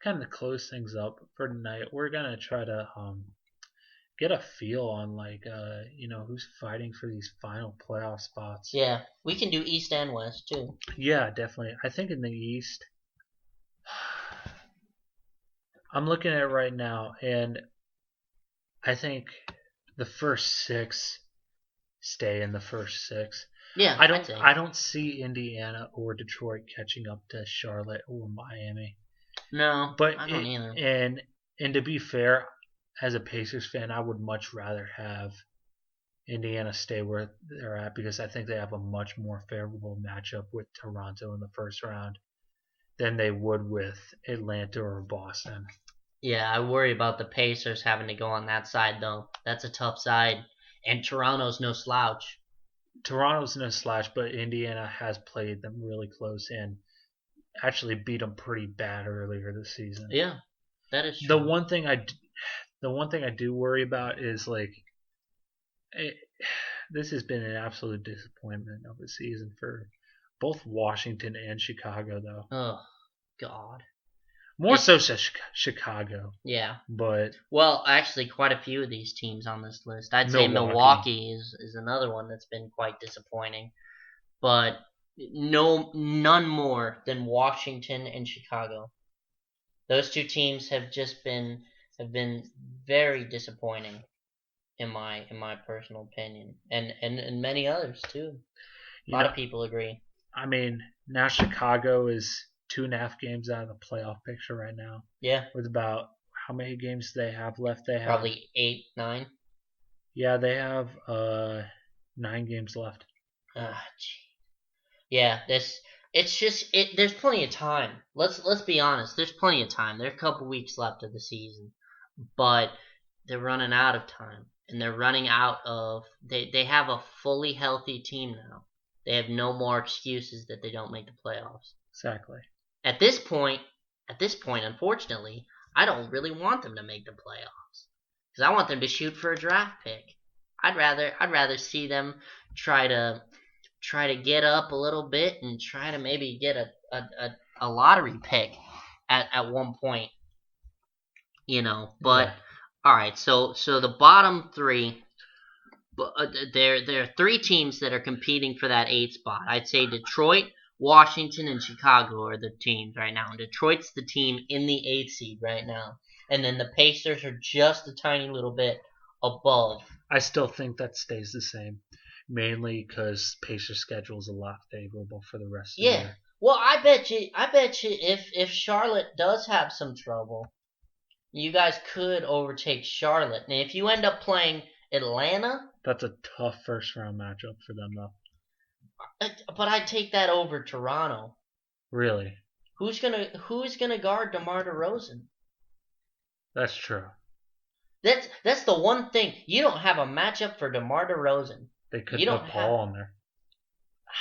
kind of close things up for tonight, we're gonna try to get a feel on who's fighting for these final playoff spots. Yeah, we can do East and West too. Yeah, definitely. I think in the East, I'm looking at it right now, and I think the first six stay in the first six. Yeah, I don't see Indiana or Detroit catching up to Charlotte or Miami. No, But I don't either. And to be fair, as a Pacers fan, I would much rather have Indiana stay where they're at because I think they have a much more favorable matchup with Toronto in the first round than they would with Atlanta or Boston. Yeah, I worry about the Pacers having to go on that side, though. That's a tough side. And Toronto's no slouch. Toronto's no slouch, but Indiana has played them really close and actually beat them pretty bad earlier this season. Yeah, that is true. The one thing I do worry about is this has been an absolute disappointment of a season for both Washington and Chicago, though. Oh, God. More so Chicago. Yeah. But well, actually, quite a few of these teams on this list. I'd say Milwaukee is another one that's been quite disappointing. But none more than Washington and Chicago. Those two teams have been very disappointing in my personal opinion, and many others too. A lot of people agree. I mean, now Chicago is 2.5 games out of the playoff picture right now. Yeah. With about how many games do they have left? They have probably 8, 9. Yeah, they have 9 games left. Yeah, there's plenty of time. Let's be honest. There's plenty of time. There's a couple weeks left of the season, but they're running out of time, and they're running out of. They have a fully healthy team now. They have no more excuses that they don't make the playoffs. Exactly. At this point, unfortunately, I don't really want them to make the playoffs because I want them to shoot for a draft pick. I'd rather see them try to get up a little bit and try to maybe get a lottery pick at one point, But yeah. All right, so the bottom three, there are 3 teams that are competing for that 8th spot. I'd say Detroit, Washington, and Chicago are the teams right now. And Detroit's the team in the 8th seed right now. And then the Pacers are just a tiny little bit above. I still think that stays the same, mainly because Pacers' schedule is a lot favorable for the rest of the year. Well, I bet you if Charlotte does have some trouble, you guys could overtake Charlotte. And if you end up playing Atlanta, that's a tough first round matchup for them, though. But I'd take that over Toronto. Really? Who's gonna guard DeMar DeRozan? That's true. That's the one thing. You don't have a matchup for DeMar DeRozan. They could put Paul on there.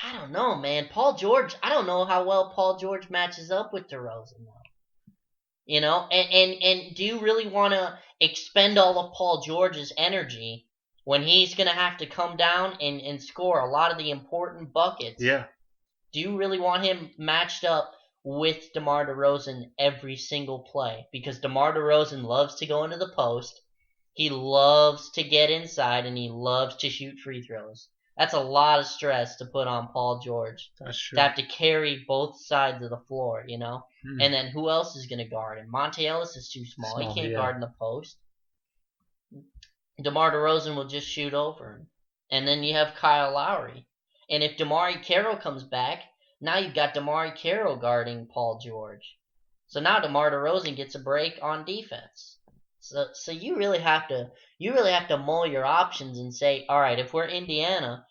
I don't know, man. Paul George. I don't know how well Paul George matches up with DeRozan, though. And do you really want to expend all of Paul George's energy when he's going to have to come down and score a lot of the important buckets? Yeah. Do you really want him matched up with DeMar DeRozan every single play? Because DeMar DeRozan loves to go into the post. He loves to get inside, and he loves to shoot free throws. That's a lot of stress to put on Paul George. That's true. To have to carry both sides of the floor, And then who else is going to guard him? Monte Ellis is too small. He can't guard in the post. DeMar DeRozan will just shoot over him. And then you have Kyle Lowry. And if DeMarre Carroll comes back, now you've got DeMarre Carroll guarding Paul George. So now DeMar DeRozan gets a break on defense. So you really have to mull your options and say, all right, if we're Indiana,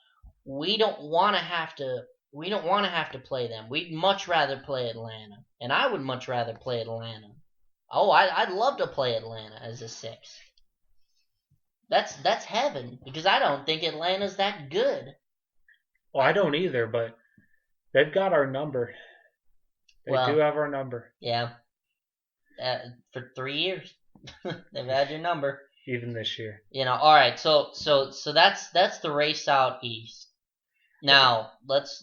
we don't want to have to play them. We'd much rather play Atlanta, and I would much rather play Atlanta. Oh, I'd love to play Atlanta as a 6. That's heaven because I don't think Atlanta's that good. Well, I don't either, but they've got our number. They do have our number. Yeah. For 3 years. They've had your number. Even this year. All right. So that's the race out east. Now let's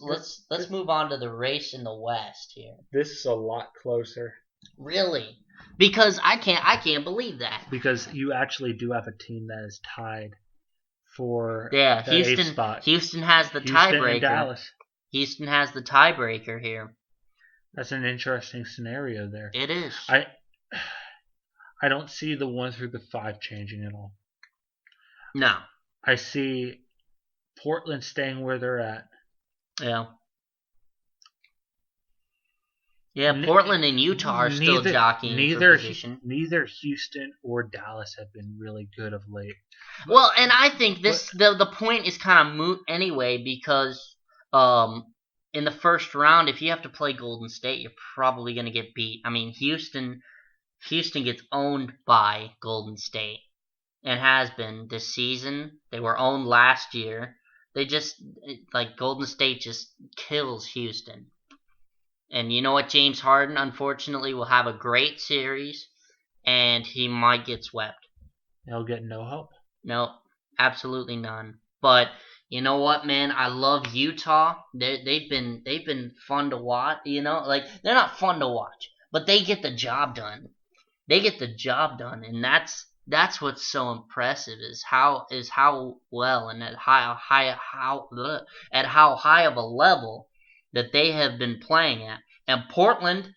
move on to the race in the west here. This is a lot closer. Really? Because I can't believe that. Because you actually do have a team that is tied for Yeah, the eighth spot. Houston has the Houston and tiebreaker. Dallas. Houston has the tiebreaker here. That's an interesting scenario there. It is. I don't see the 1 through the 5 changing at all. No. I see Portland staying where they're at. Yeah. Yeah, Portland and Utah are still jockeying for position. Neither Houston or Dallas have been really good of late. Well, and I think the point is kind of moot anyway because in the first round, if you have to play Golden State, you're probably going to get beat. I mean, Houston gets owned by Golden State and has been this season. They were owned last year. They just, like, Golden State just kills Houston. And you know what? James Harden, unfortunately, will have a great series, and he might get swept. He'll get no help. No, absolutely none. But you know what, man? I love Utah. They've been fun to watch. You know, like they're not fun to watch, but they get the job done. They get the job done, and that's what's so impressive is how well and at how high of a level that they have been playing at. And Portland,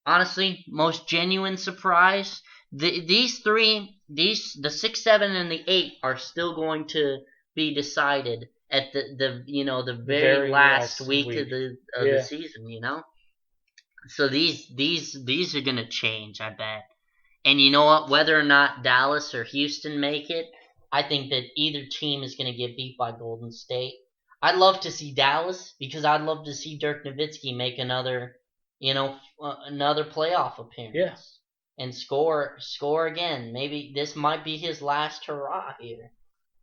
honestly, most genuine surprise. These three, the 6, 7, and the 8 are still going to be decided at the very last week of the season. You know, so these are gonna change, I bet. And you know what? Whether or not Dallas or Houston make it, I think that either team is gonna get beat by Golden State. I'd love to see Dallas because I'd love to see Dirk Nowitzki make another playoff appearance. Yeah. And score again. Maybe this might be his last hurrah here.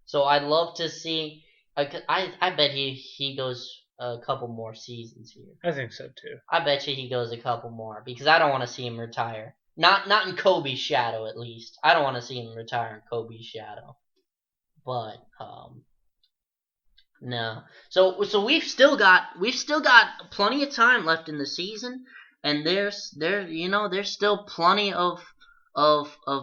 So I'd love to see. I bet he goes a couple more seasons here. I think so too. I bet you he goes a couple more because I don't want to see him retire. Not in Kobe's shadow, at least. I don't want to see him retire in Kobe's shadow. But no. So we've still got plenty of time left in the season. And there's still plenty of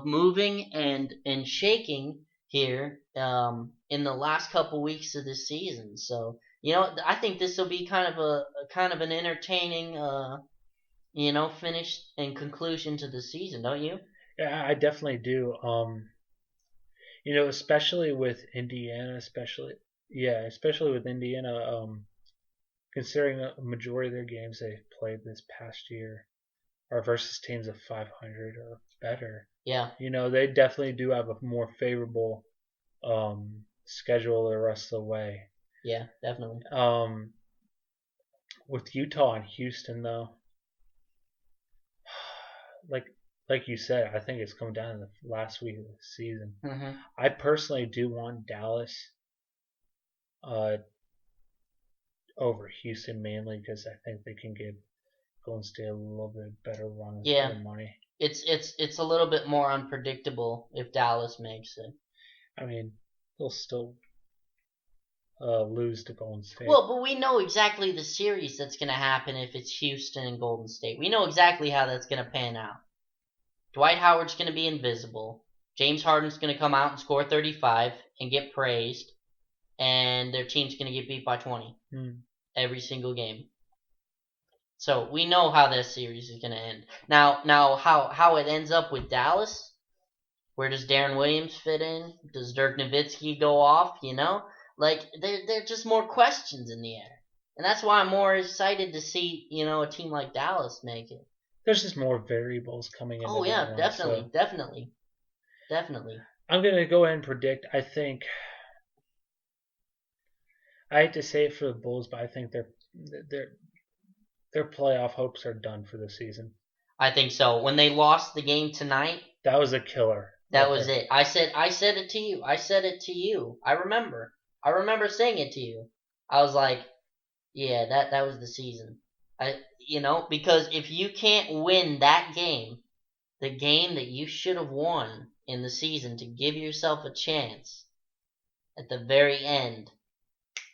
moving and shaking here in the last couple weeks of this season. So I think this will be kind of an entertaining finish and conclusion to the season, don't you? Yeah, I definitely do. Especially with Indiana, especially with Indiana. Considering a majority of their games they played this past year are versus teams of 500 or better. Yeah. They definitely do have a more favorable schedule the rest of the way. Yeah, definitely. With Utah and Houston, though, like you said, I think it's coming down to the last week of the season. Mm-hmm. I personally do want Dallas over Houston mainly because I think they can give Golden State a little bit better run with their money. It's a little bit more unpredictable if Dallas makes it. I mean, they'll still lose to Golden State. Well, but we know exactly the series that's going to happen if it's Houston and Golden State. We know exactly how that's going to pan out. Dwight Howard's going to be invisible. James Harden's going to come out and score 35 and get praised. And their team's going to get beat by 20 every single game. So we know how this series is going to end. Now how it ends up with Dallas, where does Darren Williams fit in? Does Dirk Nowitzki go off? Like there are just more questions in the air. And that's why I'm more excited to see, a team like Dallas make it. There's just more variables coming in. Oh, yeah, definitely. I'm going to go ahead and predict, I think, I hate to say it for the Bulls, but I think their playoff hopes are done for the season. I think so. When they lost the game tonight, that was a killer. That was it. I said it to you. I said it to you. I remember saying it to you. I was like, yeah, that was the season. Because if you can't win that game, the game that you should have won in the season to give yourself a chance at the very end,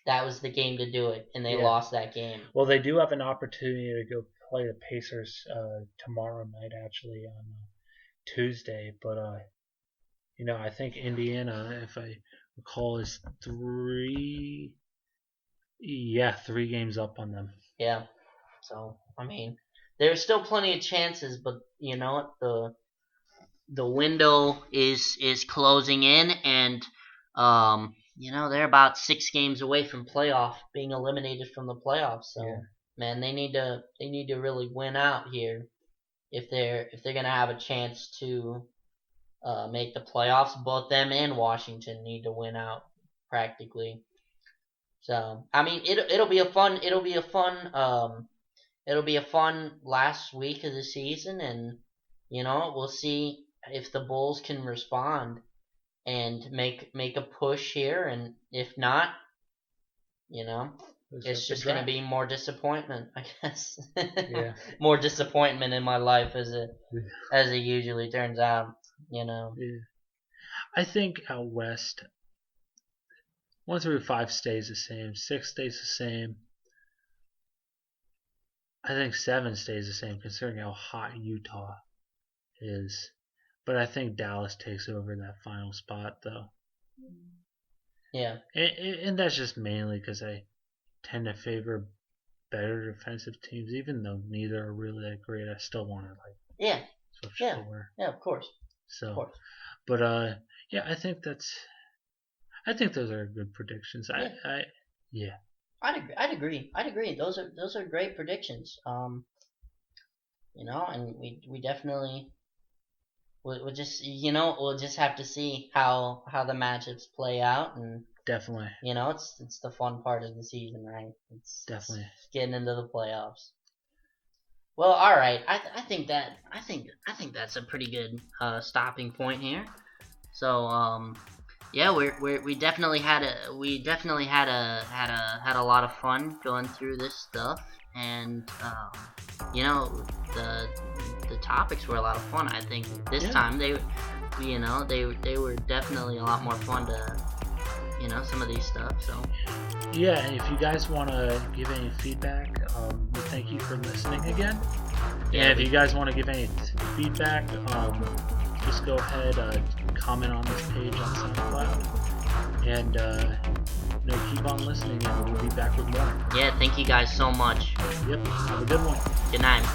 that was the game to do it, and they lost that game. Well, they do have an opportunity to go play the Pacers tomorrow night, actually, on Tuesday, but I think Indiana, if I recall, is 3 games up on them. Yeah. So I mean, there's still plenty of chances, but you know what, the window is closing in, and they're about 6 games away from being eliminated from the playoffs. So Yeah. man, they need to really win out here if they're gonna have a chance to make the playoffs. Both them and Washington need to win out practically. So I mean, it'll be a fun last week of the season, and we'll see if the Bulls can respond and make a push here, and if not, it's just going to be more disappointment, I guess. Yeah. More disappointment in my life as it usually turns out. Yeah. I think out west, 1 through 5 stays the same. 6 stays the same. I think 7 stays the same, considering how hot Utah is. But I think Dallas takes over that final spot, though. Yeah. And that's just mainly because I tend to favor better defensive teams, even though neither are really that great. I still want to switch over. Yeah, of course. So, of course. But I think those are good predictions. Yeah. I'd agree. Those are great predictions. And we definitely we'll just have to see how the matchups play out, and definitely. It's the fun part of the season, right? It's definitely getting into the playoffs. Well, all right. I think that's a pretty good stopping point here. So yeah, we definitely had a lot of fun going through this stuff, and the topics were a lot of fun. I think this time they were definitely a lot more fun to some of these stuff. So yeah, and if you guys want to give any feedback, we thank you for listening again. And if you guys want to give any feedback, just go ahead, comment on this page on SoundCloud, and keep on listening, and we'll be back with more. Yeah, thank you guys so much. Yep, have a good one. Good night.